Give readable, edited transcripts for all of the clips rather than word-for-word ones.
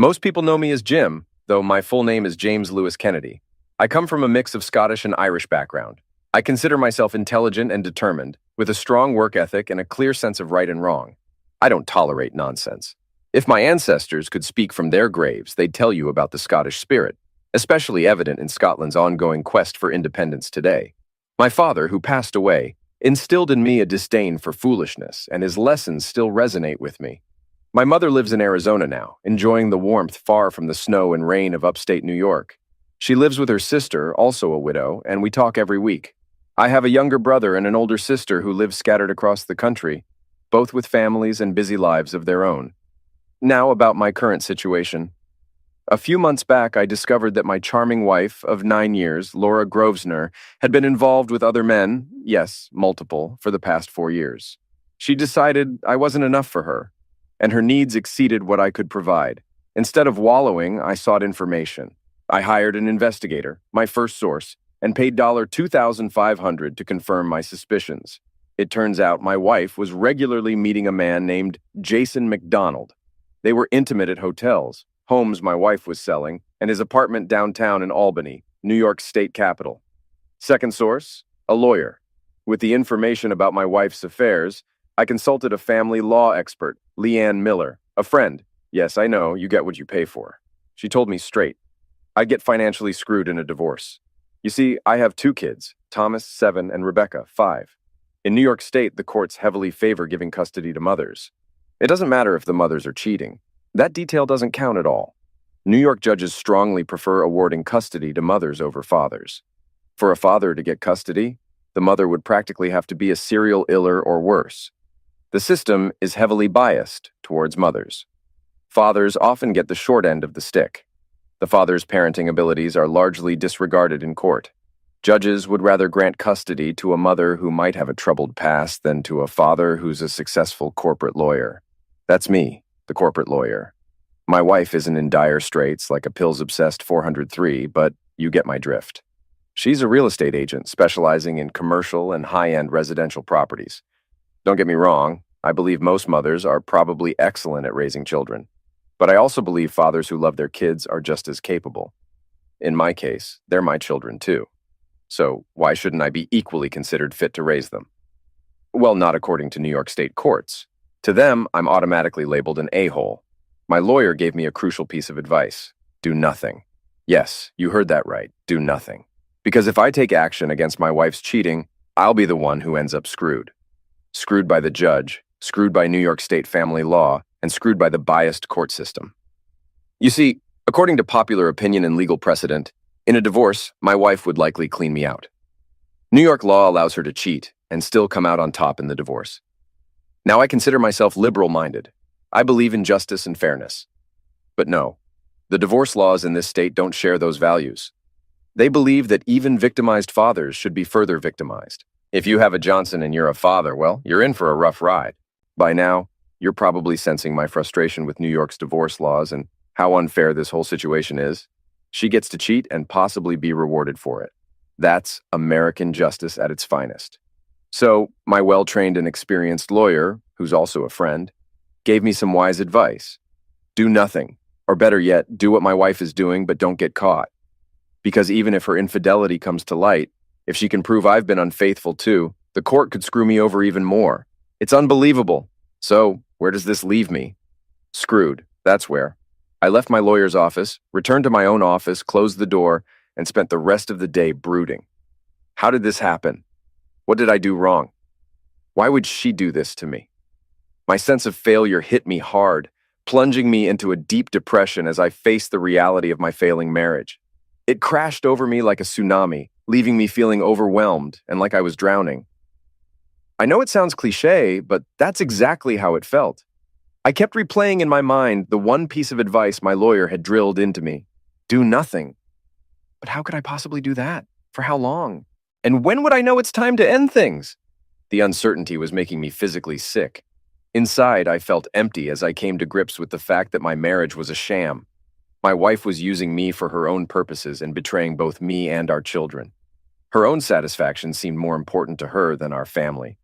Most people know me as Jim, though my full name is James Lewis Kennedy. I come from a mix of Scottish and Irish background. I consider myself intelligent and determined, with a strong work ethic and a clear sense of right and wrong. I don't tolerate nonsense. If my ancestors could speak from their graves, they'd tell you about the Scottish spirit, especially evident in Scotland's ongoing quest for independence today. My father, who passed away, instilled in me a disdain for foolishness, and his lessons still resonate with me. My mother lives in Arizona now, enjoying the warmth far from the snow and rain of upstate New York. She lives with her sister, also a widow, and we talk every week. I have a younger brother and an older sister who live scattered across the country, both with families and busy lives of their own. Now about my current situation. A few months back, I discovered that my charming wife of 9 years, Laura Grosvenor, had been involved with other men, yes, multiple, for the past 4 years. She decided I wasn't enough for her, and her needs exceeded what I could provide. Instead of wallowing, I sought information. I hired an investigator, my first source, and paid $2,500 to confirm my suspicions. It turns out my wife was regularly meeting a man named Jason McDonald. They were intimate at hotels, homes my wife was selling, and his apartment downtown in Albany, New York's state capital. Second source, a lawyer. With the information about my wife's affairs, I consulted a family law expert, Leanne Miller, a friend. Yes, I know, you get what you pay for. She told me straight. I'd get financially screwed in a divorce. You see, I have 2 kids, Thomas, 7, and Rebecca, 5. In New York State, the courts heavily favor giving custody to mothers. It doesn't matter if the mothers are cheating. That detail doesn't count at all. New York judges strongly prefer awarding custody to mothers over fathers. For a father to get custody, the mother would practically have to be a serial iller or worse. The system is heavily biased towards mothers. Fathers often get the short end of the stick. The father's parenting abilities are largely disregarded in court. Judges would rather grant custody to a mother who might have a troubled past than to a father who's a successful corporate lawyer. That's me, the corporate lawyer. My wife isn't in dire straits like a pills-obsessed 403, but you get my drift. She's a real estate agent specializing in commercial and high-end residential properties. Don't get me wrong, I believe most mothers are probably excellent at raising children. But I also believe fathers who love their kids are just as capable. In my case, they're my children too. So why shouldn't I be equally considered fit to raise them? Well, not according to New York State courts. To them, I'm automatically labeled an a-hole. My lawyer gave me a crucial piece of advice. Do nothing. Yes, you heard that right. Do nothing. Because if I take action against my wife's cheating, I'll be the one who ends up screwed. Screwed by the judge, screwed by New York State family law, and screwed by the biased court system. You see, according to popular opinion and legal precedent, in a divorce, my wife would likely clean me out. New York law allows her to cheat and still come out on top in the divorce. Now, I consider myself liberal-minded. I believe in justice and fairness. But no, the divorce laws in this state don't share those values. They believe that even victimized fathers should be further victimized. If you have a Johnson and you're a father, well, you're in for a rough ride. By now, you're probably sensing my frustration with New York's divorce laws and how unfair this whole situation is. She gets to cheat and possibly be rewarded for it. That's American justice at its finest. So, my well-trained and experienced lawyer, who's also a friend, gave me some wise advice. Do nothing, or better yet, do what my wife is doing but don't get caught. Because even if her infidelity comes to light, if she can prove I've been unfaithful too, the court could screw me over even more. It's unbelievable. So, where does this leave me? Screwed, that's where. I left my lawyer's office, returned to my own office, closed the door, and spent the rest of the day brooding. How did this happen? What did I do wrong? Why would she do this to me? My sense of failure hit me hard, plunging me into a deep depression as I faced the reality of my failing marriage. It crashed over me like a tsunami, leaving me feeling overwhelmed and like I was drowning. I know it sounds cliché, but that's exactly how it felt. I kept replaying in my mind the one piece of advice my lawyer had drilled into me. Do nothing. But how could I possibly do that? For how long? And when would I know it's time to end things? The uncertainty was making me physically sick. Inside, I felt empty as I came to grips with the fact that my marriage was a sham. My wife was using me for her own purposes and betraying both me and our children. Her own satisfaction seemed more important to her than our family.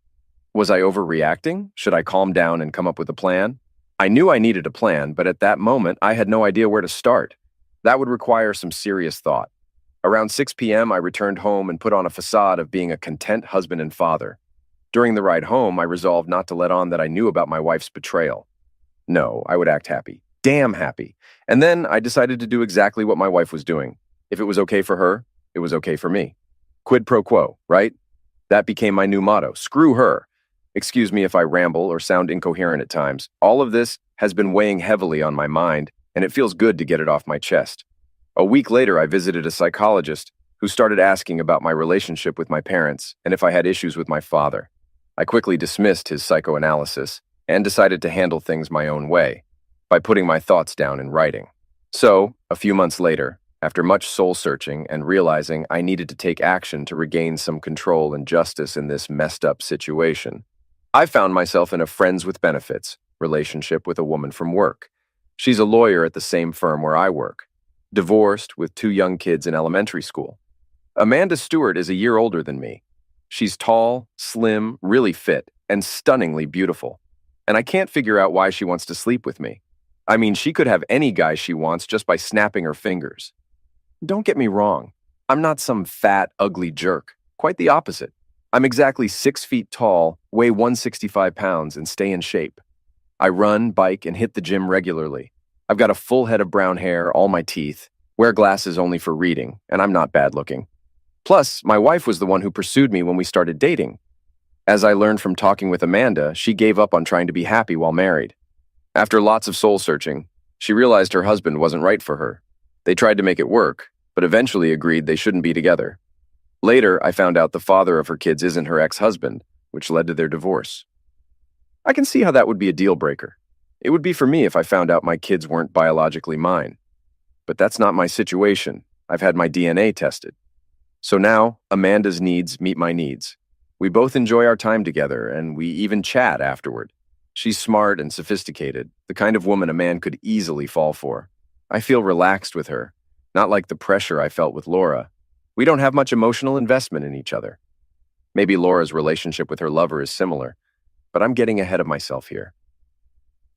Was I overreacting? Should I calm down and come up with a plan? I knew I needed a plan, but at that moment, I had no idea where to start. That would require some serious thought. Around 6 p.m., I returned home and put on a facade of being a content husband and father. During the ride home, I resolved not to let on that I knew about my wife's betrayal. No, I would act happy. Damn happy. And then I decided to do exactly what my wife was doing. If it was okay for her, it was okay for me. Quid pro quo, right? That became my new motto. Screw her. Excuse me if I ramble or sound incoherent at times. All of this has been weighing heavily on my mind, and it feels good to get it off my chest. A week later, I visited a psychologist who started asking about my relationship with my parents and if I had issues with my father. I quickly dismissed his psychoanalysis and decided to handle things my own way, by putting my thoughts down in writing. So, a few months later, after much soul-searching and realizing I needed to take action to regain some control and justice in this messed-up situation, I found myself in a friends with benefits relationship with a woman from work. She's a lawyer at the same firm where I work, divorced with 2 young kids in elementary school. Amanda Stewart is a year older than me. She's tall, slim, really fit, and stunningly beautiful. And I can't figure out why she wants to sleep with me. I mean, she could have any guy she wants just by snapping her fingers. Don't get me wrong. I'm not some fat, ugly jerk. Quite the opposite. I'm exactly 6 feet tall, weigh 165 pounds, and stay in shape. I run, bike, and hit the gym regularly. I've got a full head of brown hair, all my teeth, wear glasses only for reading, and I'm not bad looking. Plus, my wife was the one who pursued me when we started dating. As I learned from talking with Amanda, she gave up on trying to be happy while married. After lots of soul-searching, she realized her husband wasn't right for her. They tried to make it work, but eventually agreed they shouldn't be together. Later, I found out the father of her kids isn't her ex-husband, which led to their divorce. I can see how that would be a deal breaker. It would be for me if I found out my kids weren't biologically mine. But that's not my situation. I've had my DNA tested. So now, Amanda's needs meet my needs. We both enjoy our time together, and we even chat afterward. She's smart and sophisticated, the kind of woman a man could easily fall for. I feel relaxed with her, not like the pressure I felt with Laura. We don't have much emotional investment in each other. Maybe Laura's relationship with her lover is similar, but I'm getting ahead of myself here.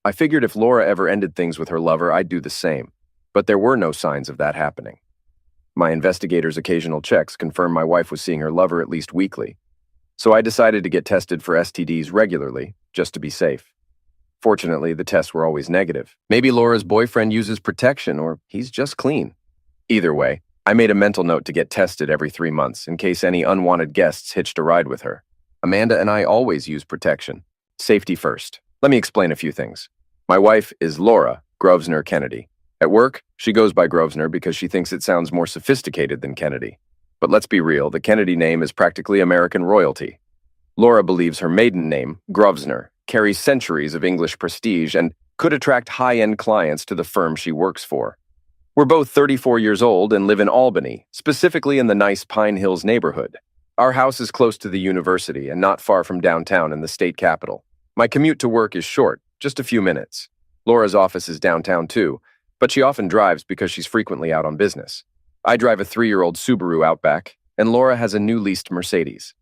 I figured if Laura ever ended things with her lover, I'd do the same, but there were no signs of that happening. My investigator's occasional checks confirmed my wife was seeing her lover at least weekly, so I decided to get tested for STDs regularly, just to be safe. Fortunately, the tests were always negative. Maybe Laura's boyfriend uses protection, or he's just clean. Either way, I made a mental note to get tested every 3 months in case any unwanted guests hitched a ride with her. Amanda and I always use protection. Safety first. Let me explain a few things. My wife is Laura Grosvenor Kennedy. At work, she goes by Grosvenor because she thinks it sounds more sophisticated than Kennedy. But let's be real, the Kennedy name is practically American royalty. Laura believes her maiden name, Grosvenor, carries centuries of English prestige and could attract high-end clients to the firm she works for. We're both 34 years old and live in Albany, specifically in the nice Pine Hills neighborhood. Our house is close to the university and not far from downtown in the state capital. My commute to work is short, just a few minutes. Laura's office is downtown too, but she often drives because she's frequently out on business. I drive a 3-year-old Subaru Outback, and Laura has a new leased Mercedes.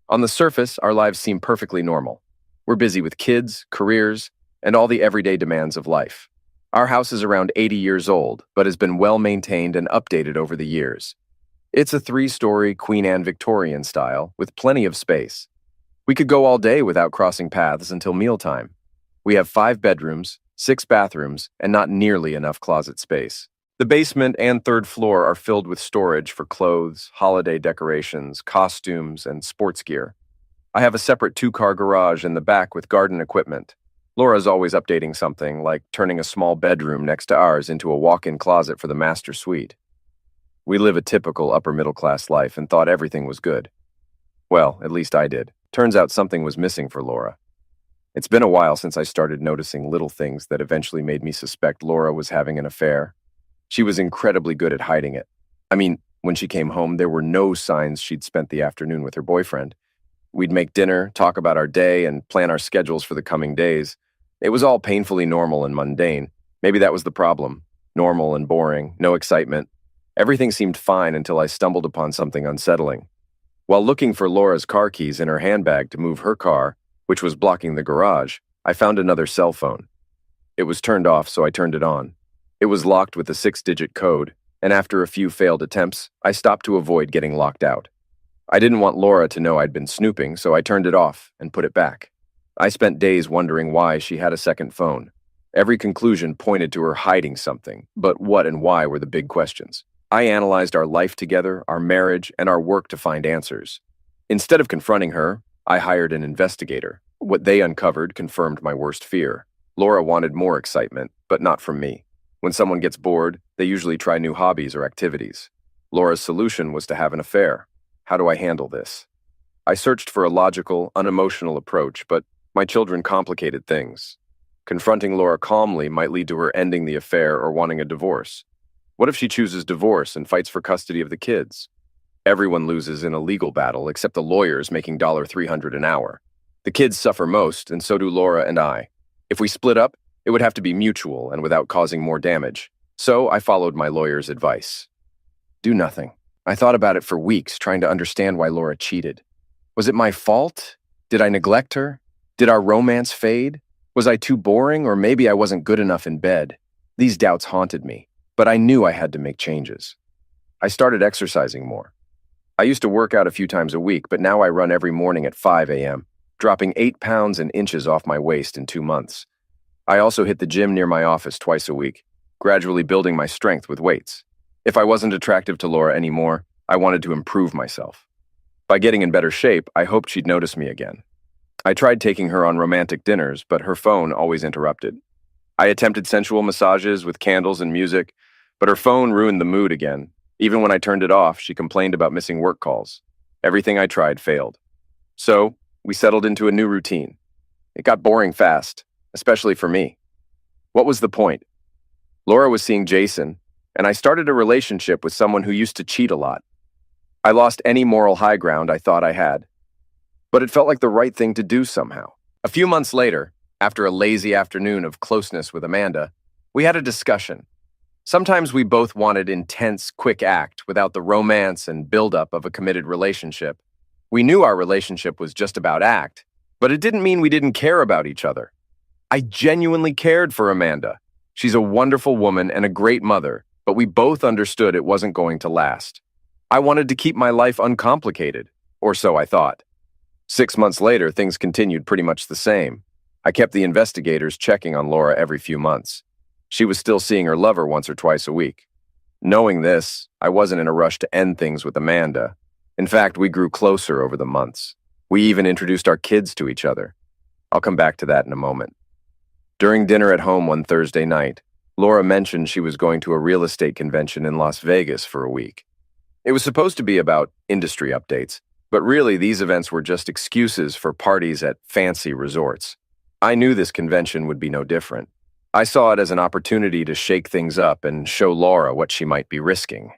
On the surface, our lives seem perfectly normal. We're busy with kids, careers, and all the everyday demands of life. Our house is around 80 years old, but has been well maintained and updated over the years. It's a 3-story Queen Anne Victorian style with plenty of space. We could go all day without crossing paths until mealtime. We have 5 bedrooms, 6 bathrooms, and not nearly enough closet space. The basement and 3rd floor are filled with storage for clothes, holiday decorations, costumes, and sports gear. I have a separate 2-car garage in the back with garden equipment. Laura's always updating something, like turning a small bedroom next to ours into a walk-in closet for the master suite. We live a typical upper-middle-class life and thought everything was good. Well, at least I did. Turns out something was missing for Laura. It's been a while since I started noticing little things that eventually made me suspect Laura was having an affair. She was incredibly good at hiding it. I mean, when she came home, there were no signs she'd spent the afternoon with her boyfriend. We'd make dinner, talk about our day, and plan our schedules for the coming days. It was all painfully normal and mundane. Maybe that was the problem. Normal and boring, no excitement. Everything seemed fine until I stumbled upon something unsettling. While looking for Laura's car keys in her handbag to move her car, which was blocking the garage, I found another cell phone. It was turned off, so I turned it on. It was locked with a 6-digit code, and after a few failed attempts, I stopped to avoid getting locked out. I didn't want Laura to know I'd been snooping, so I turned it off and put it back. I spent days wondering why she had a second phone. Every conclusion pointed to her hiding something, but what and why were the big questions. I analyzed our life together, our marriage, and our work to find answers. Instead of confronting her, I hired an investigator. What they uncovered confirmed my worst fear. Laura wanted more excitement, but not from me. When someone gets bored, they usually try new hobbies or activities. Laura's solution was to have an affair. How do I handle this? I searched for a logical, unemotional approach, but my children complicated things. Confronting Laura calmly might lead to her ending the affair or wanting a divorce. What if she chooses divorce and fights for custody of the kids? Everyone loses in a legal battle except the lawyers making $300 an hour. The kids suffer most, and so do Laura and I. If we split up, it would have to be mutual and without causing more damage. So I followed my lawyer's advice. Do nothing. I thought about it for weeks, trying to understand why Laura cheated. Was it my fault? Did I neglect her? Did our romance fade? Was I too boring, or maybe I wasn't good enough in bed? These doubts haunted me, but I knew I had to make changes. I started exercising more. I used to work out a few times a week, but now I run every morning at 5 a.m., dropping 8 pounds and inches off my waist in 2 months. I also hit the gym near my office twice a week, gradually building my strength with weights. If I wasn't attractive to Laura anymore, I wanted to improve myself. By getting in better shape, I hoped she'd notice me again. I tried taking her on romantic dinners, but her phone always interrupted. I attempted sensual massages with candles and music, but her phone ruined the mood again. Even when I turned it off, she complained about missing work calls. Everything I tried failed. So, we settled into a new routine. It got boring fast, especially for me. What was the point? Laura was seeing Jason, and I started a relationship with someone who used to cheat a lot. I lost any moral high ground I thought I had, but it felt like the right thing to do somehow. A few months later, after a lazy afternoon of closeness with Amanda, we had a discussion. Sometimes we both wanted intense, quick act without the romance and buildup of a committed relationship. We knew our relationship was just about act, but it didn't mean we didn't care about each other. I genuinely cared for Amanda. She's a wonderful woman and a great mother, but we both understood it wasn't going to last. I wanted to keep my life uncomplicated, or so I thought. 6 months later, things continued pretty much the same. I kept the investigators checking on Laura every few months. She was still seeing her lover once or twice a week. Knowing this, I wasn't in a rush to end things with Amanda. In fact, we grew closer over the months. We even introduced our kids to each other. I'll come back to that in a moment. During dinner at home one Thursday night, Laura mentioned she was going to a real estate convention in Las Vegas for a week. It was supposed to be about industry updates, but really these events were just excuses for parties at fancy resorts. I knew this convention would be no different. I saw it as an opportunity to shake things up and show Laura what she might be risking.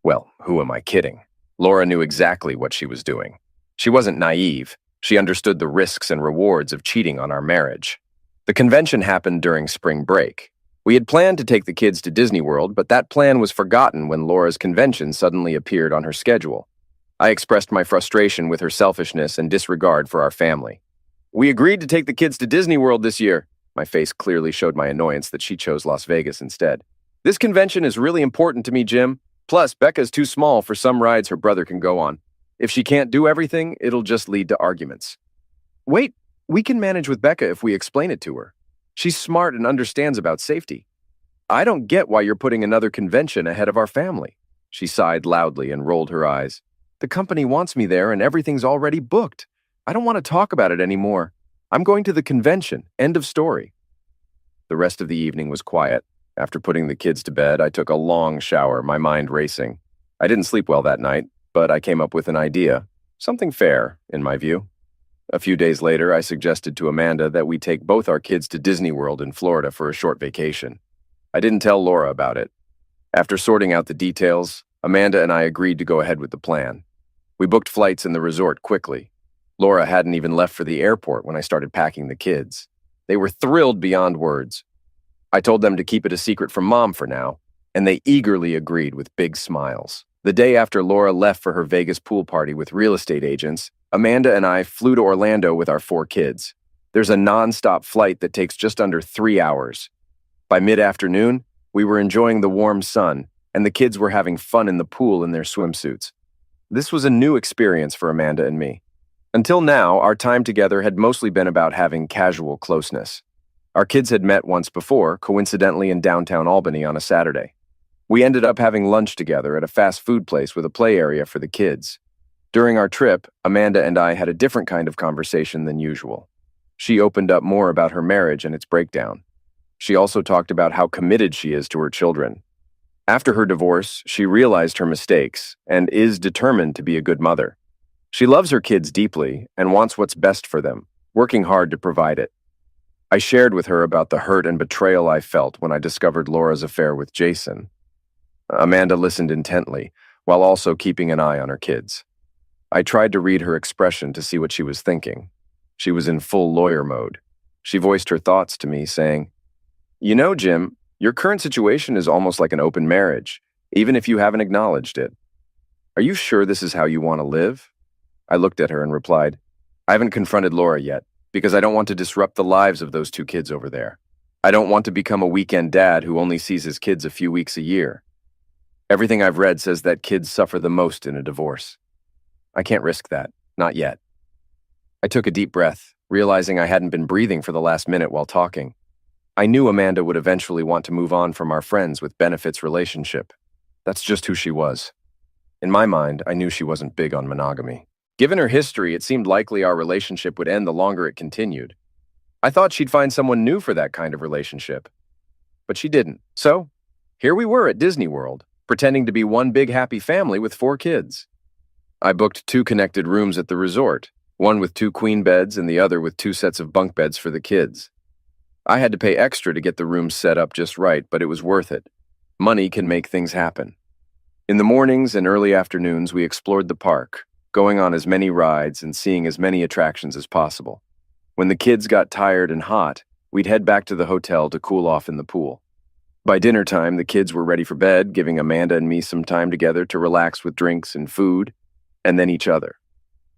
Well, who am I kidding? Laura knew exactly what she was doing. She wasn't naive. She understood the risks and rewards of cheating on our marriage. The convention happened during spring break. We had planned to take the kids to Disney World, but that plan was forgotten when Laura's convention suddenly appeared on her schedule. I expressed my frustration with her selfishness and disregard for our family. We agreed to take the kids to Disney World this year. My face clearly showed my annoyance that she chose Las Vegas instead. This convention is really important to me, Jim. Plus, Becca's too small for some rides her brother can go on. If she can't do everything, it'll just lead to arguments. Wait, we can manage with Becca if we explain it to her. She's smart and understands about safety. I don't get why you're putting another convention ahead of our family. She sighed loudly and rolled her eyes. The company wants me there and everything's already booked. I don't want to talk about it anymore. I'm going to the convention. End of story. The rest of the evening was quiet. After putting the kids to bed, I took a long shower, my mind racing. I didn't sleep well that night, but I came up with an idea. Something fair, in my view. A few days later, I suggested to Amanda that we take both our kids to Disney World in Florida for a short vacation. I didn't tell Laura about it. After sorting out the details, Amanda and I agreed to go ahead with the plan. We booked flights in the resort quickly. Laura hadn't even left for the airport when I started packing the kids. They were thrilled beyond words. I told them to keep it a secret from Mom for now, and they eagerly agreed with big smiles. The day after Laura left for her Vegas pool party with real estate agents, Amanda and I flew to Orlando with our 4 kids. There's a non-stop flight that takes just under 3 hours. By mid-afternoon, we were enjoying the warm sun, and the kids were having fun in the pool in their swimsuits. This was a new experience for Amanda and me. Until now, our time together had mostly been about having casual closeness. Our kids had met once before, coincidentally in downtown Albany on a Saturday. We ended up having lunch together at a fast food place with a play area for the kids. During our trip, Amanda and I had a different kind of conversation than usual. She opened up more about her marriage and its breakdown. She also talked about how committed she is to her children. After her divorce, she realized her mistakes and is determined to be a good mother. She loves her kids deeply and wants what's best for them, working hard to provide it. I shared with her about the hurt and betrayal I felt when I discovered Laura's affair with Jason. Amanda listened intently, while also keeping an eye on her kids. I tried to read her expression to see what she was thinking. She was in full lawyer mode. She voiced her thoughts to me, saying, "You know, Jim, your current situation is almost like an open marriage, even if you haven't acknowledged it. Are you sure this is how you want to live?" I looked at her and replied, "I haven't confronted Laura yet, because I don't want to disrupt the lives of those two kids over there. I don't want to become a weekend dad who only sees his kids a few weeks a year. Everything I've read says that kids suffer the most in a divorce. I can't risk that, not yet." I took a deep breath, realizing I hadn't been breathing for the last minute while talking. I knew Amanda would eventually want to move on from our friends with benefits relationship. That's just who she was. In my mind, I knew she wasn't big on monogamy. Given her history, it seemed likely our relationship would end the longer it continued. I thought she'd find someone new for that kind of relationship. But she didn't. So, here we were at Disney World, pretending to be one big happy family with 4 kids. I booked 2 connected rooms at the resort, one with 2 queen beds and the other with 2 sets of bunk beds for the kids. I had to pay extra to get the rooms set up just right, but it was worth it. Money can make things happen. In the mornings and early afternoons, we explored the park, going on as many rides and seeing as many attractions as possible. When the kids got tired and hot, we'd head back to the hotel to cool off in the pool. By dinner time, the kids were ready for bed, giving Amanda and me some time together to relax with drinks and food, and then each other.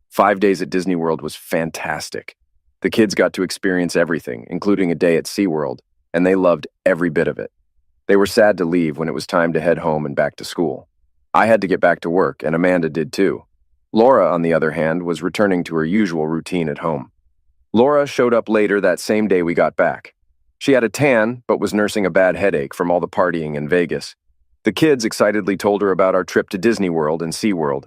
5 days at Disney World was fantastic. The kids got to experience everything, including a day at SeaWorld, and they loved every bit of it. They were sad to leave when it was time to head home and back to school. I had to get back to work, and Amanda did too. Laura, on the other hand, was returning to her usual routine at home. Laura showed up later that same day we got back. She had a tan, but was nursing a bad headache from all the partying in Vegas. The kids excitedly told her about our trip to Disney World and SeaWorld.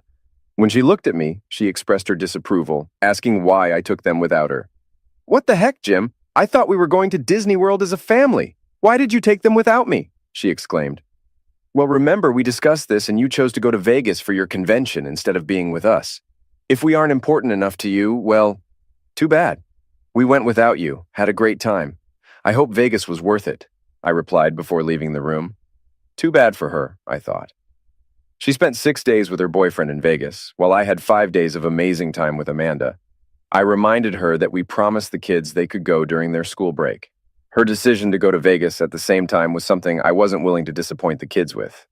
When she looked at me, she expressed her disapproval, asking why I took them without her. "What the heck, Jim? I thought we were going to Disney World as a family. Why did you take them without me?" she exclaimed. "Well, remember, we discussed this and you chose to go to Vegas for your convention instead of being with us. If we aren't important enough to you, well, too bad. We went without you, had a great time. I hope Vegas was worth it," I replied before leaving the room. Too bad for her, I thought. She spent 6 days with her boyfriend in Vegas, while I had 5 days of amazing time with Amanda. I reminded her that we promised the kids they could go during their school break. Her decision to go to Vegas at the same time was something I wasn't willing to disappoint the kids with.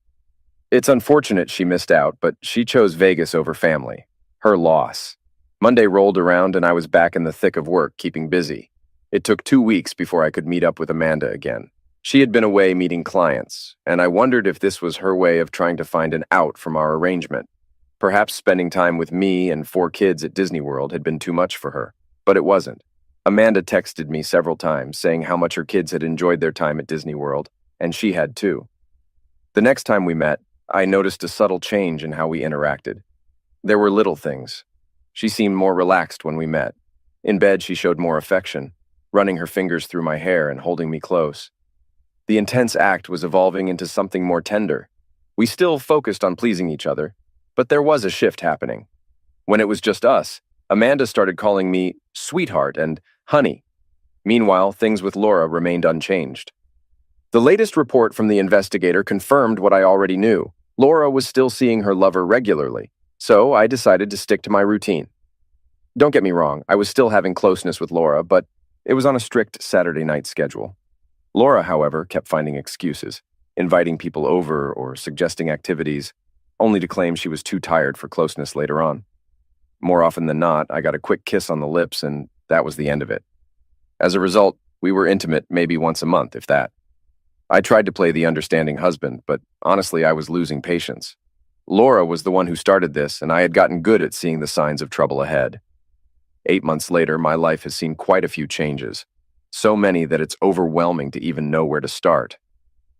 It's unfortunate she missed out, but she chose Vegas over family. Her loss. Monday rolled around and I was back in the thick of work, keeping busy. It took 2 weeks before I could meet up with Amanda again. She had been away meeting clients, and I wondered if this was her way of trying to find an out from our arrangement. Perhaps spending time with me and 4 kids at Disney World had been too much for her, but it wasn't. Amanda texted me several times saying how much her kids had enjoyed their time at Disney World, and she had too. The next time we met, I noticed a subtle change in how we interacted. There were little things. She seemed more relaxed when we met. In bed, she showed more affection, running her fingers through my hair and holding me close. The intense act was evolving into something more tender. We still focused on pleasing each other, but there was a shift happening. When it was just us, Amanda started calling me sweetheart and honey. Meanwhile, things with Laura remained unchanged. The latest report from the investigator confirmed what I already knew. Laura was still seeing her lover regularly, so I decided to stick to my routine. Don't get me wrong, I was still having closeness with Laura, but it was on a strict Saturday night schedule. Laura, however, kept finding excuses, inviting people over or suggesting activities, only to claim she was too tired for closeness later on. More often than not, I got a quick kiss on the lips, and that was the end of it. As a result, we were intimate maybe once a month, if that. I tried to play the understanding husband, but honestly, I was losing patience. Laura was the one who started this, and I had gotten good at seeing the signs of trouble ahead. 8 months later, my life has seen quite a few changes. So many that it's overwhelming to even know where to start.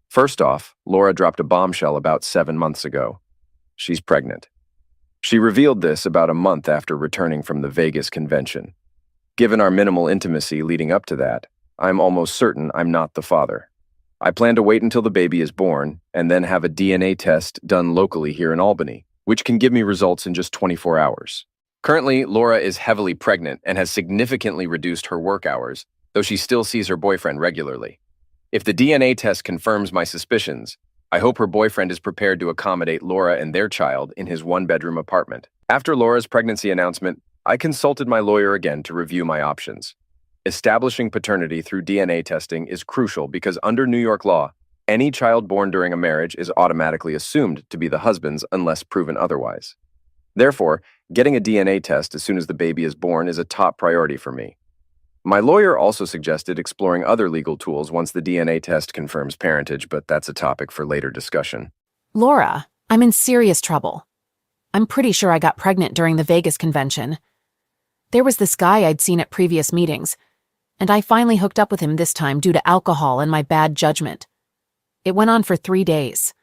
First off, Laura dropped a bombshell about 7 months ago. She's pregnant. She revealed this about a month after returning from the Vegas convention. Given our minimal intimacy leading up to that, I'm almost certain I'm not the father. I plan to wait until the baby is born and then have a DNA test done locally here in Albany, which can give me results in just 24 hours. Currently, Laura is heavily pregnant and has significantly reduced her work hours, though she still sees her boyfriend regularly. If the DNA test confirms my suspicions, I hope her boyfriend is prepared to accommodate Laura and their child in his one-bedroom apartment. After Laura's pregnancy announcement, I consulted my lawyer again to review my options. Establishing paternity through DNA testing is crucial because under New York law, any child born during a marriage is automatically assumed to be the husband's unless proven otherwise. Therefore, getting a DNA test as soon as the baby is born is a top priority for me. My lawyer also suggested exploring other legal tools once the DNA test confirms parentage, but that's a topic for later discussion. Laura, I'm in serious trouble. I'm pretty sure I got pregnant during the Vegas convention. There was this guy I'd seen at previous meetings, and I finally hooked up with him this time due to alcohol and my bad judgment. It went on for 3 days.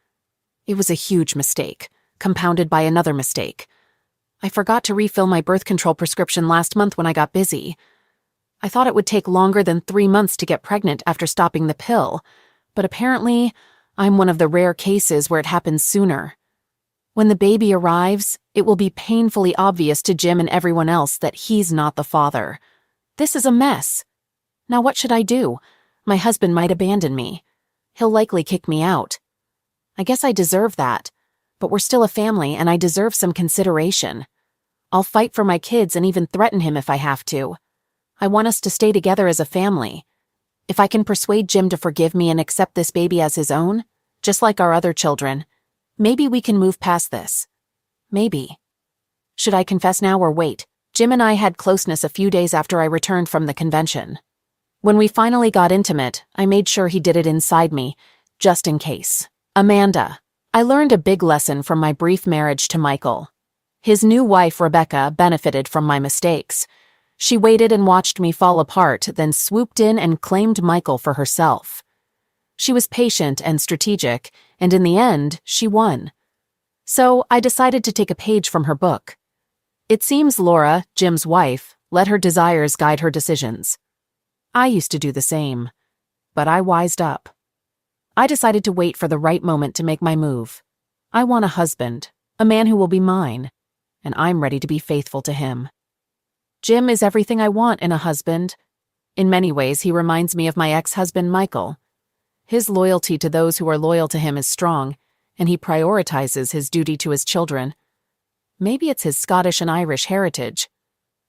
It was a huge mistake, compounded by another mistake. I forgot to refill my birth control prescription last month when I got busy. I thought it would take longer than 3 months to get pregnant after stopping the pill, but apparently, I'm one of the rare cases where it happens sooner. When the baby arrives, it will be painfully obvious to Jim and everyone else that he's not the father. This is a mess. Now what should I do? My husband might abandon me. He'll likely kick me out. I guess I deserve that, but we're still a family and I deserve some consideration. I'll fight for my kids and even threaten him if I have to. I want us to stay together as a family. If I can persuade Jim to forgive me and accept this baby as his own, just like our other children, maybe we can move past this. Maybe. Should I confess now or wait? Jim and I had closeness a few days after I returned from the convention. When we finally got intimate, I made sure he did it inside me, just in case. Amanda. I learned a big lesson from my brief marriage to Michael. His new wife, Rebecca, benefited from my mistakes. She waited and watched me fall apart, then swooped in and claimed Michael for herself. She was patient and strategic, and in the end, she won. So I decided to take a page from her book. It seems Laura, Jim's wife, let her desires guide her decisions. I used to do the same, but I wised up. I decided to wait for the right moment to make my move. I want a husband, a man who will be mine, and I'm ready to be faithful to him. Jim is everything I want in a husband. In many ways, he reminds me of my ex-husband, Michael. His loyalty to those who are loyal to him is strong, and he prioritizes his duty to his children. Maybe it's his Scottish and Irish heritage.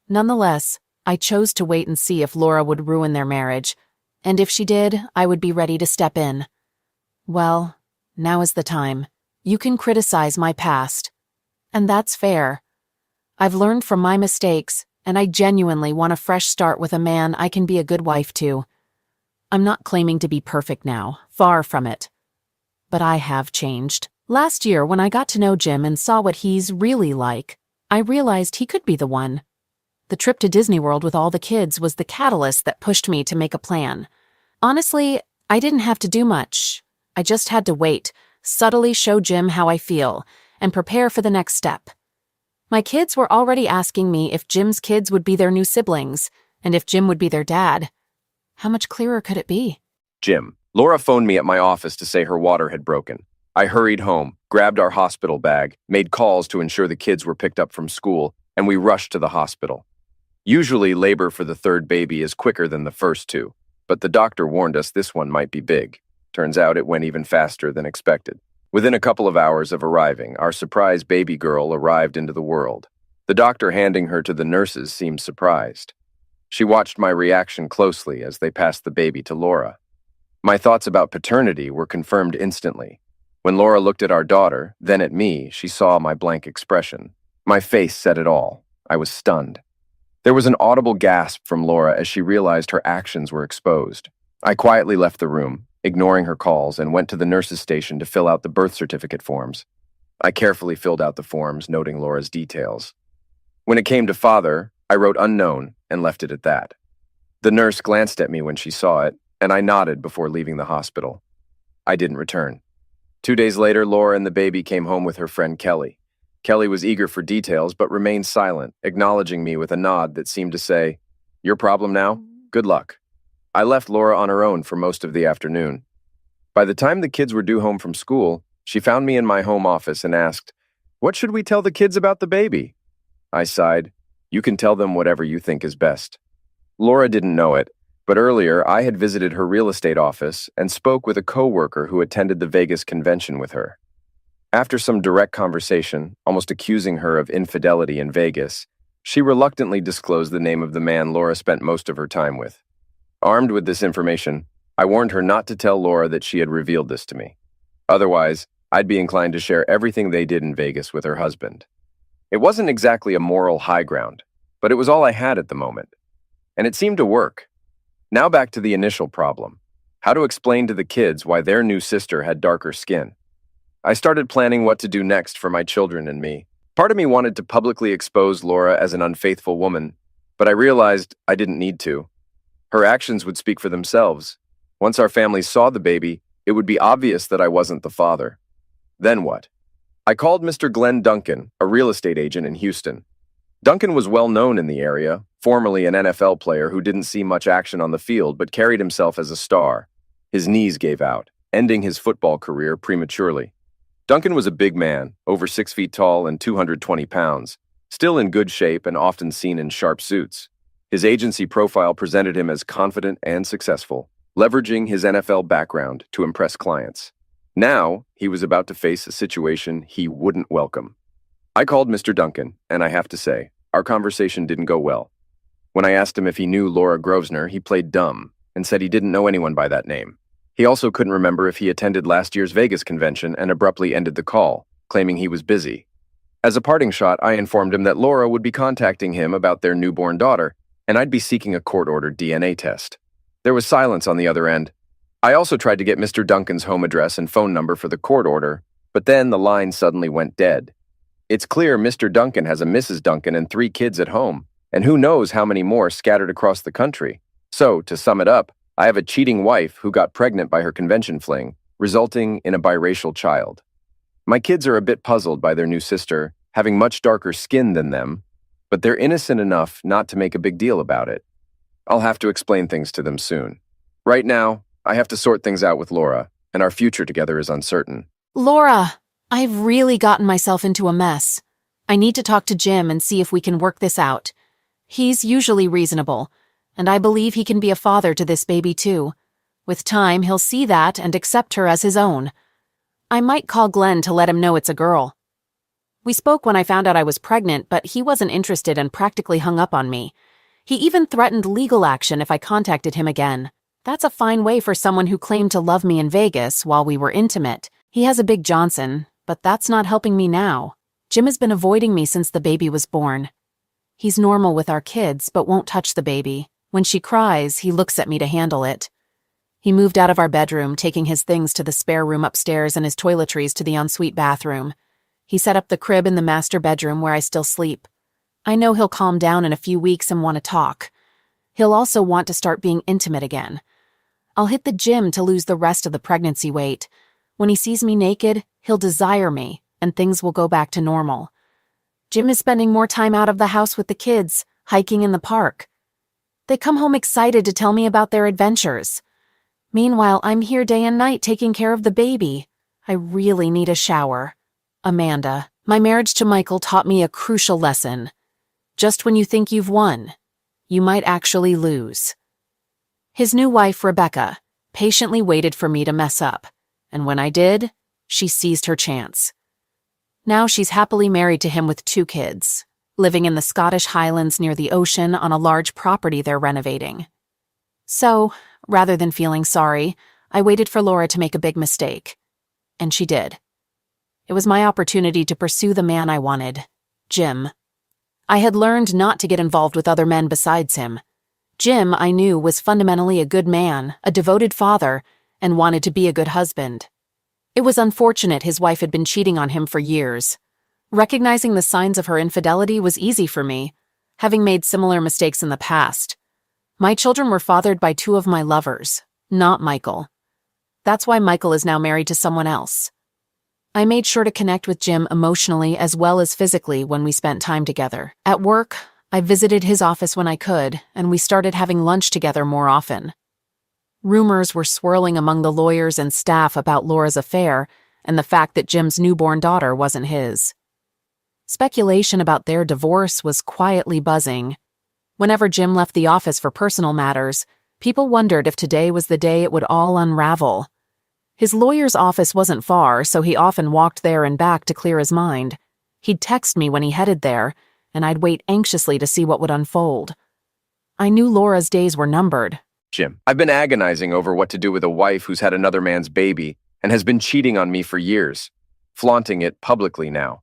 Nonetheless, I chose to wait and see if Laura would ruin their marriage, and if she did, I would be ready to step in. Well, now is the time. You can criticize my past, and that's fair. I've learned from my mistakes, and I genuinely want a fresh start with a man I can be a good wife to. I'm not claiming to be perfect now, far from it. But I have changed. Last year, when I got to know Jim and saw what he's really like, I realized he could be the one. The trip to Disney World with all the kids was the catalyst that pushed me to make a plan. Honestly, I didn't have to do much. I just had to wait, subtly show Jim how I feel, and prepare for the next step. My kids were already asking me if Jim's kids would be their new siblings, and if Jim would be their dad. How much clearer could it be? Jim. Laura phoned me at my office to say her water had broken. I hurried home, grabbed our hospital bag, made calls to ensure the kids were picked up from school, and we rushed to the hospital. Usually, labor for the third baby is quicker than the first two, but the doctor warned us this one might be big. Turns out it went even faster than expected. Within a couple of hours of arriving, our surprise baby girl arrived into the world. The doctor handing her to the nurses seemed surprised. She watched my reaction closely as they passed the baby to Laura. My thoughts about paternity were confirmed instantly. When Laura looked at our daughter, then at me, she saw my blank expression. My face said it all. I was stunned. There was an audible gasp from Laura as she realized her actions were exposed. I quietly left the room, ignoring her calls, and went to the nurse's station to fill out the birth certificate forms. I carefully filled out the forms, noting Laura's details. When it came to father, I wrote unknown and left it at that. The nurse glanced at me when she saw it, and I nodded before leaving the hospital. I didn't return. 2 days later, Laura and the baby came home with her friend Kelly. Kelly was eager for details but remained silent, acknowledging me with a nod that seemed to say, "Your problem now? Good luck." I left Laura on her own for most of the afternoon. By the time the kids were due home from school, she found me in my home office and asked, "What should we tell the kids about the baby?" I sighed, "You can tell them whatever you think is best." Laura didn't know it, but earlier I had visited her real estate office and spoke with a coworker who attended the Vegas convention with her. After some direct conversation, almost accusing her of infidelity in Vegas, she reluctantly disclosed the name of the man Laura spent most of her time with. Armed with this information, I warned her not to tell Laura that she had revealed this to me. Otherwise, I'd be inclined to share everything they did in Vegas with her husband. It wasn't exactly a moral high ground, but it was all I had at the moment. And it seemed to work. Now back to the initial problem: how to explain to the kids why their new sister had darker skin. I started planning what to do next for my children and me. Part of me wanted to publicly expose Laura as an unfaithful woman, but I realized I didn't need to. Her actions would speak for themselves. Once our families saw the baby, it would be obvious that I wasn't the father. Then what? I called Mr. Glenn Duncan, a real estate agent in Houston. Duncan was well known in the area, formerly an NFL player who didn't see much action on the field but carried himself as a star. His knees gave out, ending his football career prematurely. Duncan was a big man, over 6 feet tall and 220 pounds, still in good shape and often seen in sharp suits. His agency profile presented him as confident and successful, leveraging his NFL background to impress clients. Now, he was about to face a situation he wouldn't welcome. I called Mr. Duncan, and I have to say, our conversation didn't go well. When I asked him if he knew Laura Grosvenor, he played dumb and said he didn't know anyone by that name. He also couldn't remember if he attended last year's Vegas convention and abruptly ended the call, claiming he was busy. As a parting shot, I informed him that Laura would be contacting him about their newborn daughter, and I'd be seeking a court-ordered DNA test. There was silence on the other end. I also tried to get Mr. Duncan's home address and phone number for the court order, but then the line suddenly went dead. It's clear Mr. Duncan has a Mrs. Duncan and 3 kids at home, and who knows how many more scattered across the country. So, to sum it up, I have a cheating wife who got pregnant by her convention fling, resulting in a biracial child. My kids are a bit puzzled by their new sister having much darker skin than them, but they're innocent enough not to make a big deal about it. I'll have to explain things to them soon. Right now, I have to sort things out with Laura, and our future together is uncertain. Laura, I've really gotten myself into a mess. I need to talk to Jim and see if we can work this out. He's usually reasonable, and I believe he can be a father to this baby too. With time, he'll see that and accept her as his own. I might call Glenn to let him know it's a girl. We spoke when I found out I was pregnant, but he wasn't interested and practically hung up on me. He even threatened legal action if I contacted him again. That's a fine way for someone who claimed to love me in Vegas while we were intimate. He has a big Johnson, but that's not helping me now. Jim has been avoiding me since the baby was born. He's normal with our kids, but won't touch the baby. When she cries, he looks at me to handle it. He moved out of our bedroom, taking his things to the spare room upstairs and his toiletries to the ensuite bathroom. He set up the crib in the master bedroom where I still sleep. I know he'll calm down in a few weeks and want to talk. He'll also want to start being intimate again. I'll hit the gym to lose the rest of the pregnancy weight. When he sees me naked, he'll desire me, and things will go back to normal. Jim is spending more time out of the house with the kids, hiking in the park. They come home excited to tell me about their adventures. Meanwhile, I'm here day and night taking care of the baby. I really need a shower. Amanda, my marriage to Michael taught me a crucial lesson. Just when you think you've won, you might actually lose. His new wife, Rebecca, patiently waited for me to mess up, and when I did, she seized her chance. Now she's happily married to him with 2 kids, living in the Scottish Highlands near the ocean on a large property they're renovating. So, rather than feeling sorry, I waited for Laura to make a big mistake. And she did. It was my opportunity to pursue the man I wanted, Jim. I had learned not to get involved with other men besides him. Jim, I knew, was fundamentally a good man, a devoted father, and wanted to be a good husband. It was unfortunate his wife had been cheating on him for years. Recognizing the signs of her infidelity was easy for me, having made similar mistakes in the past. My children were fathered by two of my lovers, not Michael. That's why Michael is now married to someone else. I made sure to connect with Jim emotionally as well as physically when we spent time together. At work, I visited his office when I could, and we started having lunch together more often. Rumors were swirling among the lawyers and staff about Laura's affair and the fact that Jim's newborn daughter wasn't his. Speculation about their divorce was quietly buzzing. Whenever Jim left the office for personal matters, people wondered if today was the day it would all unravel. His lawyer's office wasn't far, so he often walked there and back to clear his mind. He'd text me when he headed there, and I'd wait anxiously to see what would unfold. I knew Laura's days were numbered. Jim, I've been agonizing over what to do with a wife who's had another man's baby and has been cheating on me for years, flaunting it publicly now.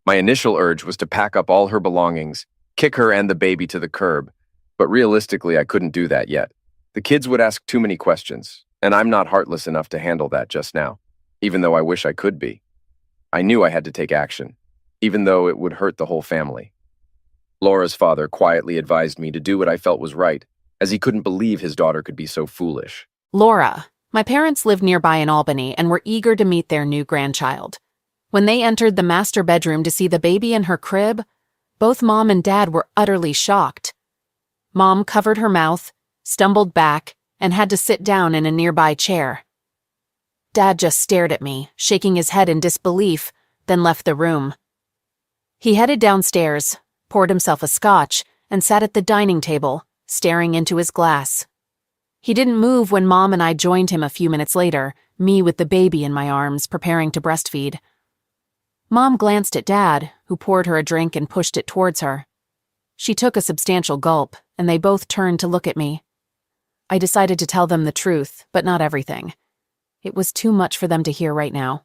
My initial urge was to pack up all her belongings, kick her and the baby to the curb, but realistically I couldn't do that yet. The kids would ask too many questions, and I'm not heartless enough to handle that just now, even though I wish I could be. I knew I had to take action, even though it would hurt the whole family. Laura's father quietly advised me to do what I felt was right, as he couldn't believe his daughter could be so foolish. Laura, my parents lived nearby in Albany and were eager to meet their new grandchild. When they entered the master bedroom to see the baby in her crib, both Mom and Dad were utterly shocked. Mom covered her mouth, stumbled back, and had to sit down in a nearby chair. Dad just stared at me, shaking his head in disbelief, then left the room. He headed downstairs, poured himself a scotch, and sat at the dining table, staring into his glass. He didn't move when Mom and I joined him a few minutes later, me with the baby in my arms, preparing to breastfeed. Mom glanced at Dad, who poured her a drink and pushed it towards her. She took a substantial gulp, and they both turned to look at me. I decided to tell them the truth, but not everything. It was too much for them to hear right now.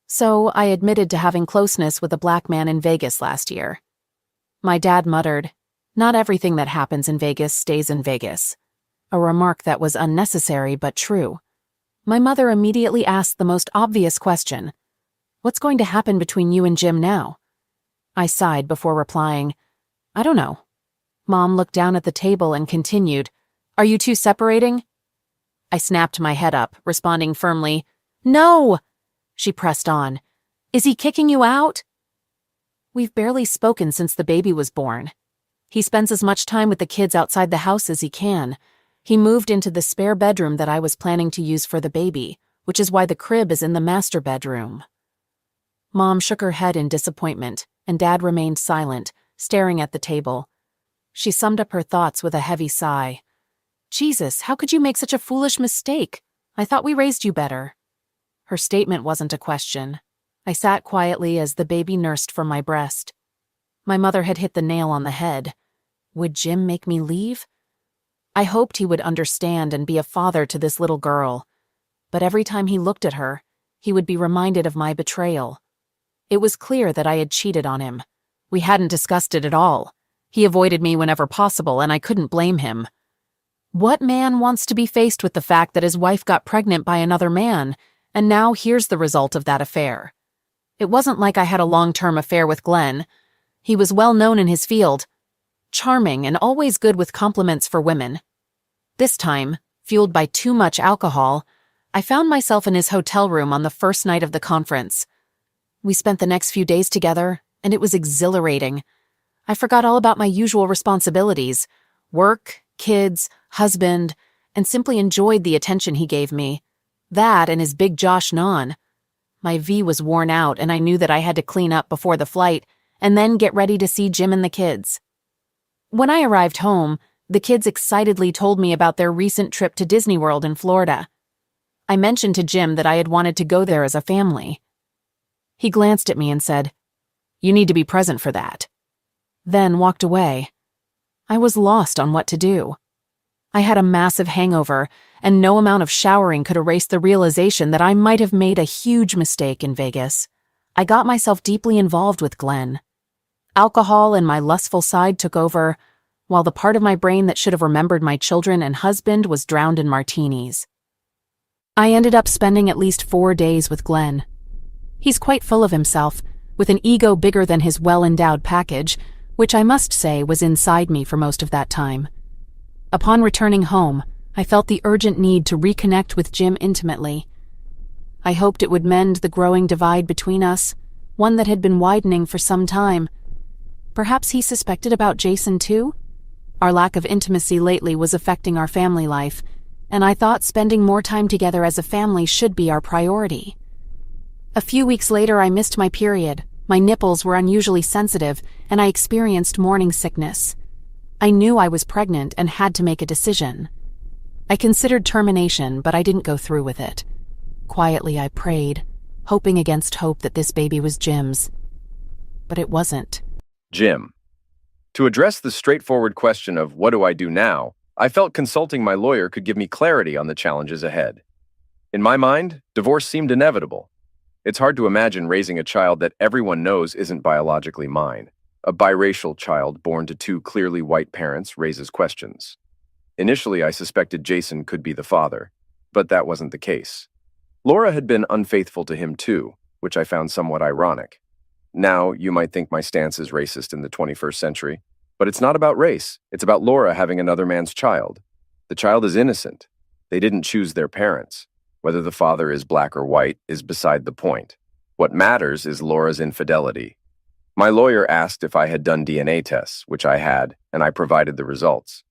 So I admitted to having closeness with a black man in Vegas last year. My dad muttered, "Not everything that happens in Vegas stays in Vegas," a remark that was unnecessary but true. My mother immediately asked the most obvious question, "What's going to happen between you and Jim now?" I sighed before replying, "I don't know." Mom looked down at the table and continued, "Are you two separating?" I snapped my head up, responding firmly, "No!" She pressed on, "Is he kicking you out?" "We've barely spoken since the baby was born. He spends as much time with the kids outside the house as he can. He moved into the spare bedroom that I was planning to use for the baby, which is why the crib is in the master bedroom." Mom shook her head in disappointment, and Dad remained silent, staring at the table. She summed up her thoughts with a heavy sigh. "Jesus, how could you make such a foolish mistake? I thought we raised you better." Her statement wasn't a question. I sat quietly as the baby nursed from my breast. My mother had hit the nail on the head. Would Jim make me leave? I hoped he would understand and be a father to this little girl. But every time he looked at her, he would be reminded of my betrayal. It was clear that I had cheated on him. We hadn't discussed it at all. He avoided me whenever possible, and I couldn't blame him. What man wants to be faced with the fact that his wife got pregnant by another man, and now here's the result of that affair? It wasn't like I had a long-term affair with Glenn. He was well known in his field, charming and always good with compliments for women. This time, fueled by too much alcohol, I found myself in his hotel room on the first night of the conference. We spent the next few days together, and it was exhilarating. I forgot all about my usual responsibilities, work, kids, husband, and simply enjoyed the attention he gave me. That and his big Josh non. My V was worn out, and I knew that I had to clean up before the flight and then get ready to see Jim and the kids. When I arrived home, the kids excitedly told me about their recent trip to Disney World in Florida. I mentioned to Jim that I had wanted to go there as a family. He glanced at me and said, "You need to be present for that," then walked away. I was lost on what to do. I had a massive hangover, and no amount of showering could erase the realization that I might have made a huge mistake in Vegas. I got myself deeply involved with Glenn. Alcohol and my lustful side took over, while the part of my brain that should have remembered my children and husband was drowned in martinis. I ended up spending at least 4 days with Glenn. He's quite full of himself, with an ego bigger than his well-endowed package, which I must say was inside me for most of that time. Upon returning home, I felt the urgent need to reconnect with Jim intimately. I hoped it would mend the growing divide between us, one that had been widening for some time. Perhaps he suspected about Jason too? Our lack of intimacy lately was affecting our family life, and I thought spending more time together as a family should be our priority. A few weeks later, I missed my period. My nipples were unusually sensitive, and I experienced morning sickness. I knew I was pregnant and had to make a decision. I considered termination, but I didn't go through with it. Quietly, I prayed, hoping against hope that this baby was Jim's. But it wasn't. Jim. To address the straightforward question of what do I do now, I felt consulting my lawyer could give me clarity on the challenges ahead. In my mind, divorce seemed inevitable. It's hard to imagine raising a child that everyone knows isn't biologically mine. A biracial child born to two clearly white parents raises questions. Initially, I suspected Jason could be the father, but that wasn't the case. Laura had been unfaithful to him too, which I found somewhat ironic. Now, you might think my stance is racist in the 21st century, but it's not about race. It's about Laura having another man's child. The child is innocent. They didn't choose their parents. Whether the father is black or white is beside the point. What matters is Laura's infidelity. My lawyer asked if I had done DNA tests, which I had, and I provided the results.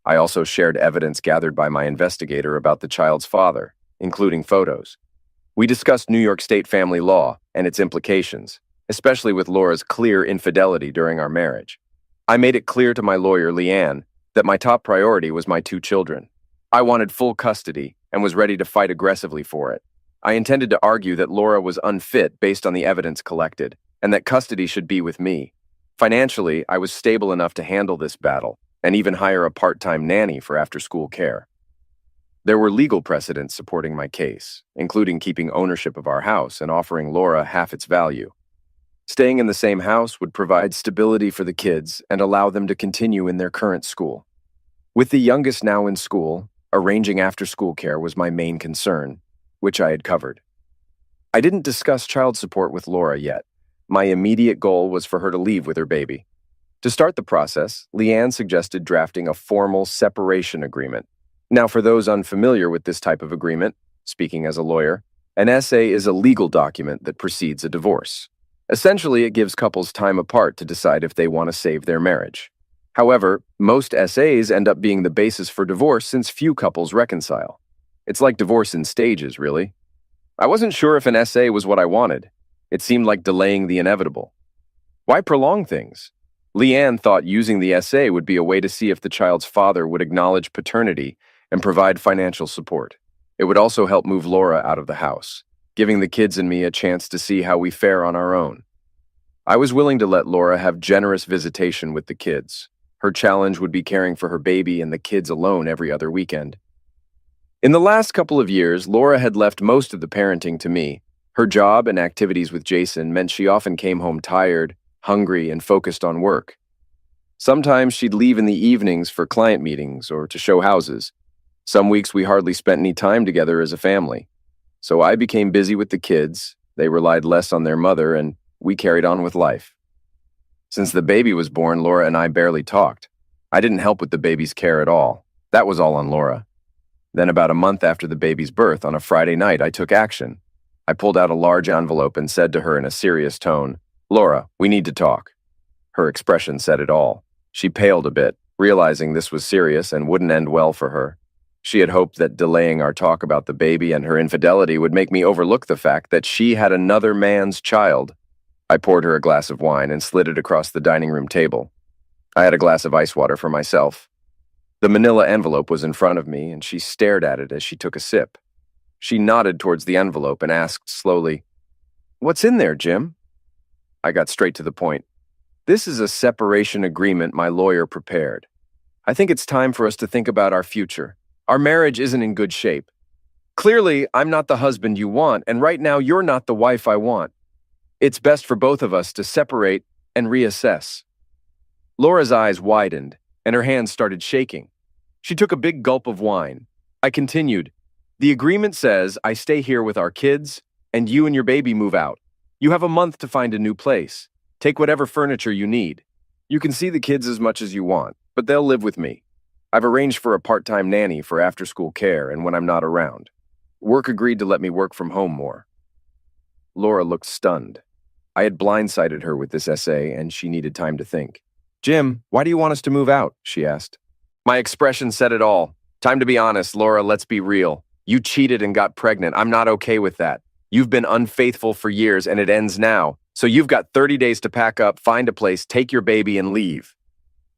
I also shared evidence gathered by my investigator about the child's father, including photos. We discussed New York State family law and its implications, especially with Laura's clear infidelity during our marriage. I made it clear to my lawyer, Leanne, that my top priority was my 2 children. I wanted full custody and was ready to fight aggressively for it. I intended to argue that Laura was unfit based on the evidence collected, and that custody should be with me. Financially, I was stable enough to handle this battle, and even hire a part-time nanny for after-school care. There were legal precedents supporting my case, including keeping ownership of our house and offering Laura half its value. Staying in the same house would provide stability for the kids and allow them to continue in their current school. With the youngest now in school, arranging after-school care was my main concern, which I had covered. I didn't discuss child support with Laura yet. My immediate goal was for her to leave with her baby. To start the process, Leanne suggested drafting a formal separation agreement. Now, for those unfamiliar with this type of agreement, speaking as a lawyer, an SA is a legal document that precedes a divorce. Essentially, it gives couples time apart to decide if they want to save their marriage. However, most SAs end up being the basis for divorce since few couples reconcile. It's like divorce in stages, really. I wasn't sure if an SA was what I wanted. It seemed like delaying the inevitable. Why prolong things? Leanne thought using the SA would be a way to see if the child's father would acknowledge paternity and provide financial support. It would also help move Laura out of the house, giving the kids and me a chance to see how we fare on our own. I was willing to let Laura have generous visitation with the kids. Her challenge would be caring for her baby and the kids alone every other weekend. In the last couple of years, Laura had left most of the parenting to me. Her job and activities with Jason meant she often came home tired, hungry, and focused on work. Sometimes she'd leave in the evenings for client meetings or to show houses. Some weeks we hardly spent any time together as a family. So I became busy with the kids, they relied less on their mother, and we carried on with life. Since the baby was born, Laura and I barely talked. I didn't help with the baby's care at all. That was all on Laura. Then about a month after the baby's birth, on a Friday night, I took action. I pulled out a large envelope and said to her in a serious tone, "Laura, we need to talk." Her expression said it all. She paled a bit, realizing this was serious and wouldn't end well for her. She had hoped that delaying our talk about the baby and her infidelity would make me overlook the fact that she had another man's child. I poured her a glass of wine and slid it across the dining room table. I had a glass of ice water for myself. The manila envelope was in front of me, and she stared at it as she took a sip. She nodded towards the envelope and asked slowly, "What's in there, Jim?" I got straight to the point. "This is a separation agreement my lawyer prepared. I think it's time for us to think about our future. Our marriage isn't in good shape. Clearly, I'm not the husband you want, and right now you're not the wife I want. It's best for both of us to separate and reassess. Laura's eyes widened, and her hands started shaking. She took a big gulp of wine. I continued, "The agreement says I stay here with our kids, and you and your baby move out. You have a month to find a new place. Take whatever furniture you need. You can see the kids as much as you want, but they'll live with me. I've arranged for a part-time nanny for after-school care and when I'm not around. Work agreed to let me work from home more." Laura looked stunned. I had blindsided her with this essay, and she needed time to think. "Jim, why do you want us to move out?" she asked. My expression said it all. "Time to be honest, Laura, let's be real. You cheated and got pregnant. I'm not okay with that. You've been unfaithful for years, and it ends now. So you've got 30 days to pack up, find a place, take your baby, and leave."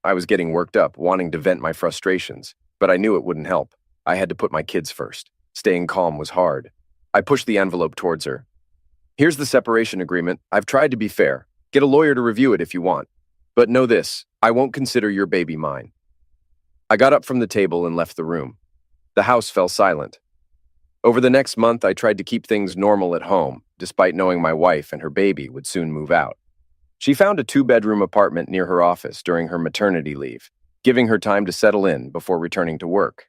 I was getting worked up, wanting to vent my frustrations, but I knew it wouldn't help. I had to put my kids first. Staying calm was hard. I pushed the envelope towards her. "Here's the separation agreement. I've tried to be fair. Get a lawyer to review it if you want. But know this, I won't consider your baby mine." I got up from the table and left the room. The house fell silent. Over the next month, I tried to keep things normal at home, despite knowing my wife and her baby would soon move out. She found a 2-bedroom apartment near her office during her maternity leave, giving her time to settle in before returning to work.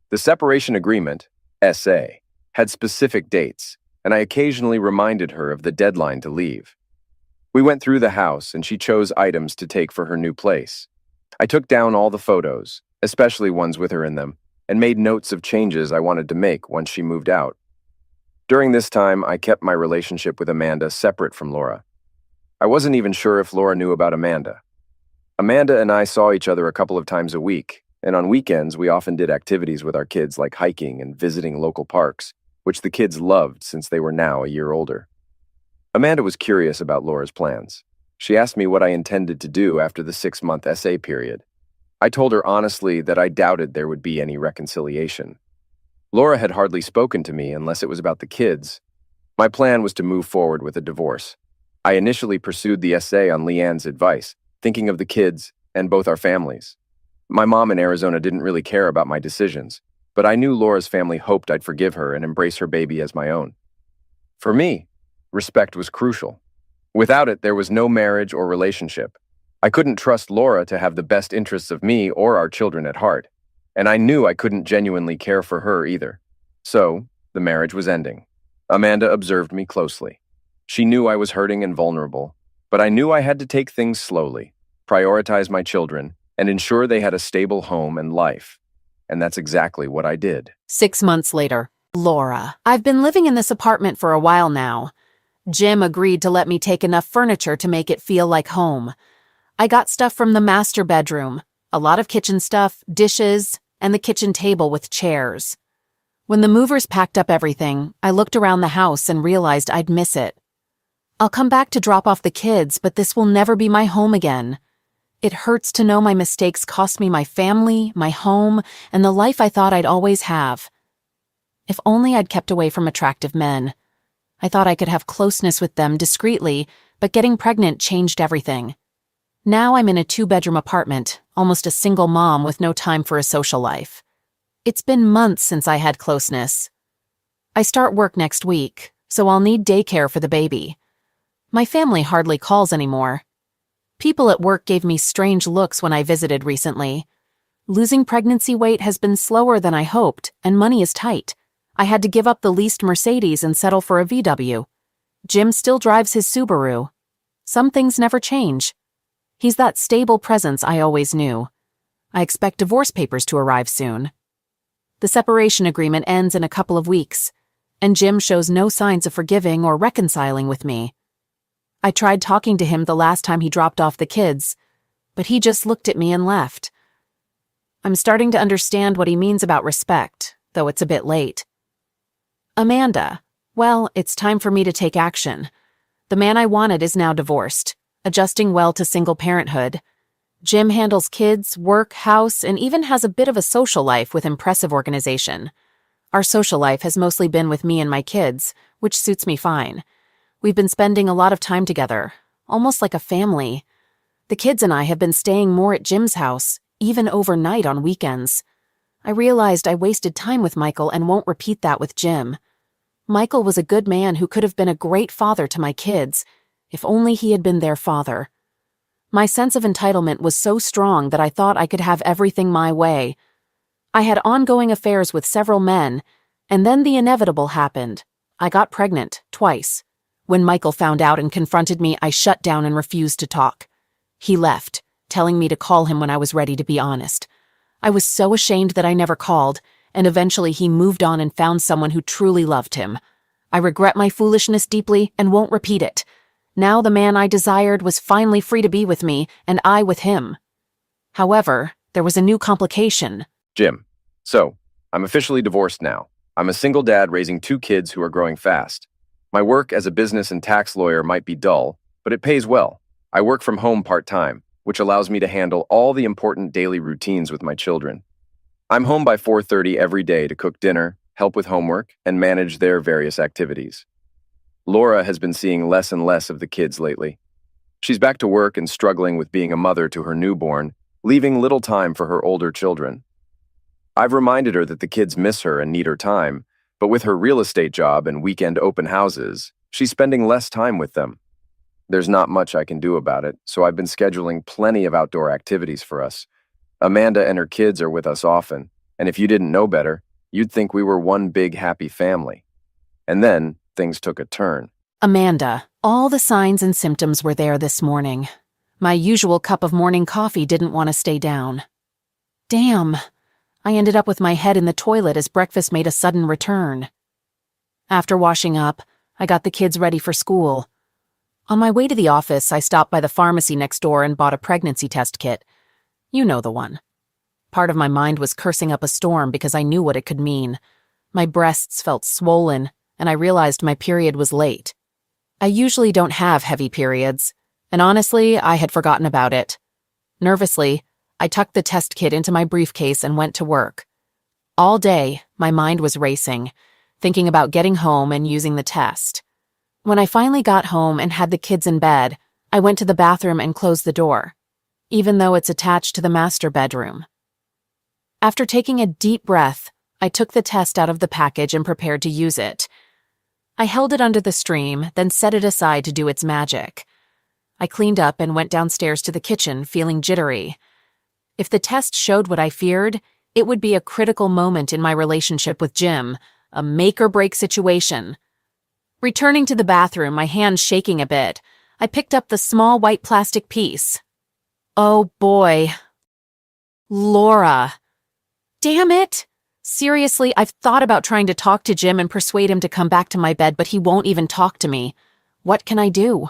The separation agreement, SA, had specific dates, and I occasionally reminded her of the deadline to leave. We went through the house, and she chose items to take for her new place. I took down all the photos, especially ones with her in them, and made notes of changes I wanted to make once she moved out. During this time, I kept my relationship with Amanda separate from Laura. I wasn't even sure if Laura knew about Amanda. Amanda and I saw each other a couple of times a week, and on weekends we often did activities with our kids like hiking and visiting local parks, which the kids loved since they were now a year older. Amanda was curious about Laura's plans. She asked me what I intended to do after the 6-month SA period. I told her honestly that I doubted there would be any reconciliation. Laura had hardly spoken to me unless it was about the kids. My plan was to move forward with a divorce. I initially pursued the SA on Leanne's advice, thinking of the kids and both our families. My mom in Arizona didn't really care about my decisions, but I knew Laura's family hoped I'd forgive her and embrace her baby as my own. For me, respect was crucial. Without it, there was no marriage or relationship. I couldn't trust Laura to have the best interests of me or our children at heart, and I knew I couldn't genuinely care for her either. So, the marriage was ending. Amanda observed me closely. She knew I was hurting and vulnerable, but I knew I had to take things slowly, prioritize my children, and ensure they had a stable home and life. And that's exactly what I did. 6 months later. Laura, I've been living in this apartment for a while now. Jim agreed to let me take enough furniture to make it feel like home. I got stuff from the master bedroom, a lot of kitchen stuff, dishes, and the kitchen table with chairs. When the movers packed up everything, I looked around the house and realized I'd miss it. I'll come back to drop off the kids, but this will never be my home again. It hurts to know my mistakes cost me my family, my home, and the life I thought I'd always have. If only I'd kept away from attractive men. I thought I could have closeness with them discreetly, but getting pregnant changed everything. Now I'm in a 2-bedroom apartment, almost a single mom with no time for a social life. It's been months since I had closeness. I start work next week, so I'll need daycare for the baby. My family hardly calls anymore. People at work gave me strange looks when I visited recently. Losing pregnancy weight has been slower than I hoped, and money is tight. I had to give up the leased Mercedes and settle for a VW. Jim still drives his Subaru. Some things never change. He's that stable presence I always knew. I expect divorce papers to arrive soon. The separation agreement ends in a couple of weeks, and Jim shows no signs of forgiving or reconciling with me. I tried talking to him the last time he dropped off the kids, but he just looked at me and left. I'm starting to understand what he means about respect, though it's a bit late. Amanda, well, it's time for me to take action. The man I wanted is now divorced, adjusting well to single parenthood. Jim handles kids, work, house, and even has a bit of a social life with impressive organization. Our social life has mostly been with me and my kids, which suits me fine. We've been spending a lot of time together, almost like a family. The kids and I have been staying more at Jim's house, even overnight on weekends. I realized I wasted time with Michael and won't repeat that with Jim. Michael was a good man who could have been a great father to my kids, if only he had been their father. My sense of entitlement was so strong that I thought I could have everything my way. I had ongoing affairs with several men, and then the inevitable happened. I got pregnant, twice. When Michael found out and confronted me, I shut down and refused to talk. He left, telling me to call him when I was ready to be honest. I was so ashamed that I never called, and eventually he moved on and found someone who truly loved him. I regret my foolishness deeply and won't repeat it. Now the man I desired was finally free to be with me, and I with him. However, there was a new complication. Jim. So, I'm officially divorced now. I'm a single dad raising 2 kids who are growing fast. My work as a business and tax lawyer might be dull, but it pays well. I work from home part-time, which allows me to handle all the important daily routines with my children. I'm home by 4:30 every day to cook dinner, help with homework, and manage their various activities. Laura has been seeing less and less of the kids lately. She's back to work and struggling with being a mother to her newborn, leaving little time for her older children. I've reminded her that the kids miss her and need her time, but with her real estate job and weekend open houses, she's spending less time with them. There's not much I can do about it, so I've been scheduling plenty of outdoor activities for us. Amanda and her kids are with us often, and if you didn't know better, you'd think we were one big happy family. And then, things took a turn. Amanda, all the signs and symptoms were there this morning. My usual cup of morning coffee didn't want to stay down. Damn. I ended up with my head in the toilet as breakfast made a sudden return. After washing up, I got the kids ready for school. On my way to the office, I stopped by the pharmacy next door and bought a pregnancy test kit. You know the one. Part of my mind was cursing up a storm because I knew what it could mean. My breasts felt swollen, and I realized my period was late. I usually don't have heavy periods, and honestly, I had forgotten about it. Nervously, I tucked the test kit into my briefcase and went to work. All day, my mind was racing, thinking about getting home and using the test. When I finally got home and had the kids in bed, I went to the bathroom and closed the door, even though it's attached to the master bedroom. After taking a deep breath, I took the test out of the package and prepared to use it. I held it under the stream, then set it aside to do its magic. I cleaned up and went downstairs to the kitchen, feeling jittery. If the test showed what I feared, it would be a critical moment in my relationship with Jim, a make-or-break situation. Returning to the bathroom, my hands shaking a bit, I picked up the small white plastic piece. Oh boy. Laura. Damn it! Seriously, I've thought about trying to talk to Jim and persuade him to come back to my bed, but he won't even talk to me. What can I do?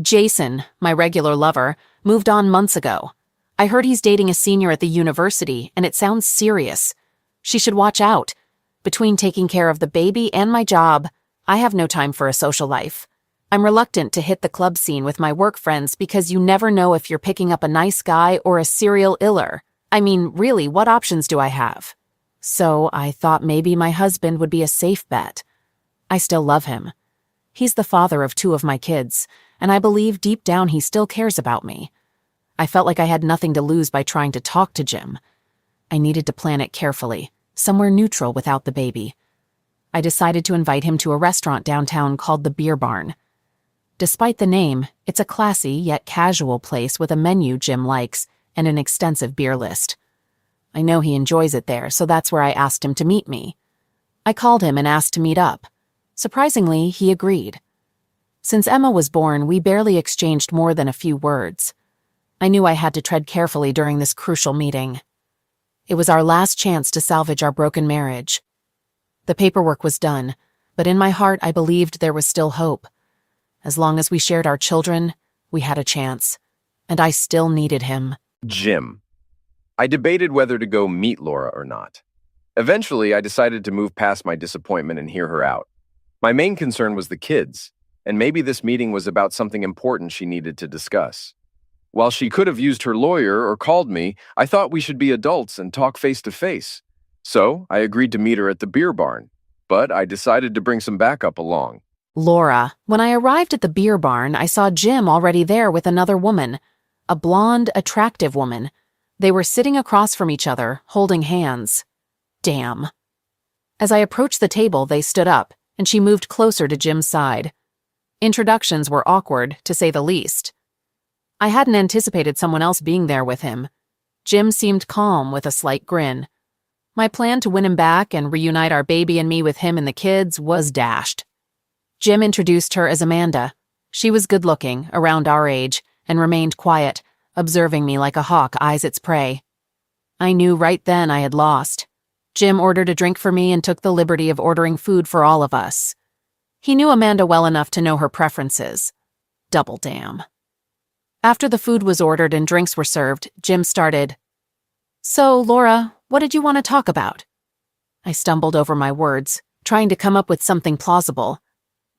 Jason, my regular lover, moved on months ago. I heard he's dating a senior at the university, and it sounds serious. She should watch out. Between taking care of the baby and my job, I have no time for a social life. I'm reluctant to hit the club scene with my work friends because you never know if you're picking up a nice guy or a serial iller. I mean, really, what options do I have? So I thought maybe my husband would be a safe bet. I still love him. He's the father of 2 of my kids, and I believe deep down he still cares about me. I felt like I had nothing to lose by trying to talk to Jim. I needed to plan it carefully, somewhere neutral without the baby. I decided to invite him to a restaurant downtown called the Beer Barn. Despite the name, it's a classy yet casual place with a menu Jim likes and an extensive beer list. I know he enjoys it there, so that's where I asked him to meet me. I called him and asked to meet up. Surprisingly, he agreed. Since Emma was born, we barely exchanged more than a few words. I knew I had to tread carefully during this crucial meeting. It was our last chance to salvage our broken marriage. The paperwork was done, but in my heart I believed there was still hope. As long as we shared our children, we had a chance. And I still needed him. Jim. I debated whether to go meet Laura or not. Eventually, I decided to move past my disappointment and hear her out. My main concern was the kids, and maybe this meeting was about something important she needed to discuss. While she could have used her lawyer or called me, I thought we should be adults and talk face to face. So, I agreed to meet her at the Beer Barn, but I decided to bring some backup along. Laura, when I arrived at the Beer Barn, I saw Jim already there with another woman, a blonde, attractive woman. They were sitting across from each other, holding hands. Damn. As I approached the table, they stood up, and she moved closer to Jim's side. Introductions were awkward, to say the least. I hadn't anticipated someone else being there with him. Jim seemed calm with a slight grin. My plan to win him back and reunite our baby and me with him and the kids was dashed. Jim introduced her as Amanda. She was good-looking, around our age, and remained quiet, observing me like a hawk eyes its prey. I knew right then I had lost. Jim ordered a drink for me and took the liberty of ordering food for all of us. He knew Amanda well enough to know her preferences. Double damn. After the food was ordered and drinks were served, Jim started, "So, Laura, what did you want to talk about?" I stumbled over my words, trying to come up with something plausible.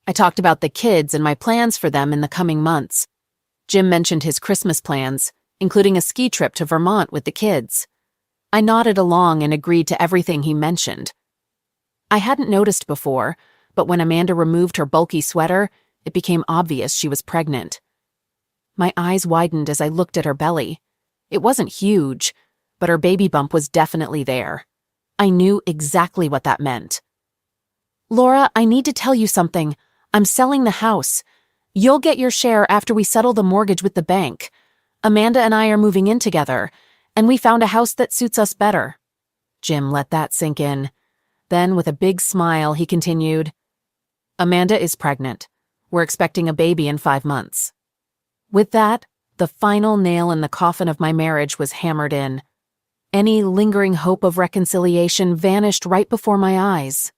I talked about the kids and my plans for them in the coming months. Jim mentioned his Christmas plans, including a ski trip to Vermont with the kids. I nodded along and agreed to everything he mentioned. I hadn't noticed before, but when Amanda removed her bulky sweater, it became obvious she was pregnant. My eyes widened as I looked at her belly. It wasn't huge, but her baby bump was definitely there. I knew exactly what that meant. "Laura, I need to tell you something. I'm selling the house. You'll get your share after we settle the mortgage with the bank. Amanda and I are moving in together, and we found a house that suits us better." Jim let that sink in. Then, with a big smile, he continued, "Amanda is pregnant. We're expecting a baby in 5 months." With that, the final nail in the coffin of my marriage was hammered in. Any lingering hope of reconciliation vanished right before my eyes.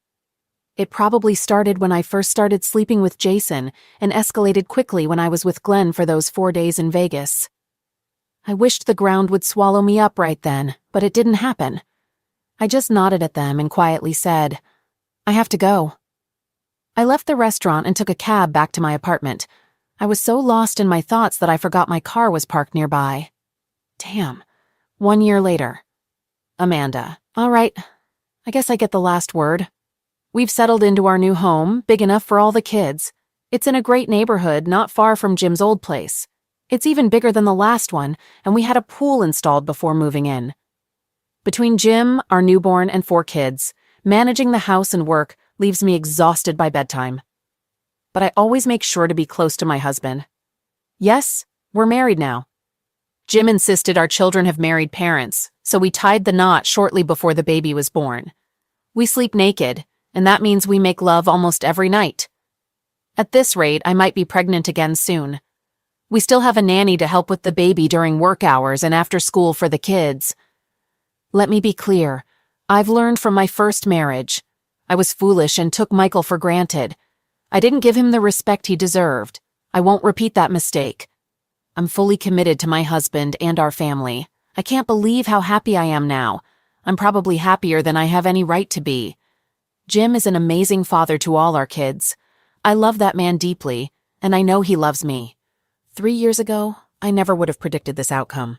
It probably started when I first started sleeping with Jason and escalated quickly when I was with Glenn for those 4 days in Vegas. I wished the ground would swallow me up right then, but it didn't happen. I just nodded at them and quietly said, "I have to go." I left the restaurant and took a cab back to my apartment. I was so lost in my thoughts that I forgot my car was parked nearby. Damn. 1 year later. Amanda. All right. I guess I get the last word. We've settled into our new home, big enough for all the kids. It's in a great neighborhood, not far from Jim's old place. It's even bigger than the last one, and we had a pool installed before moving in. Between Jim, our newborn, and 4 kids, managing the house and work leaves me exhausted by bedtime. But I always make sure to be close to my husband. Yes, we're married now. Jim insisted our children have married parents, so we tied the knot shortly before the baby was born. We sleep naked, and that means we make love almost every night. At this rate, I might be pregnant again soon. We still have a nanny to help with the baby during work hours and after school for the kids. Let me be clear. I've learned from my first marriage. I was foolish and took Michael for granted. I didn't give him the respect he deserved. I won't repeat that mistake. I'm fully committed to my husband and our family. I can't believe how happy I am now. I'm probably happier than I have any right to be. Jim is an amazing father to all our kids. I love that man deeply, and I know he loves me. 3 years ago, I never would have predicted this outcome.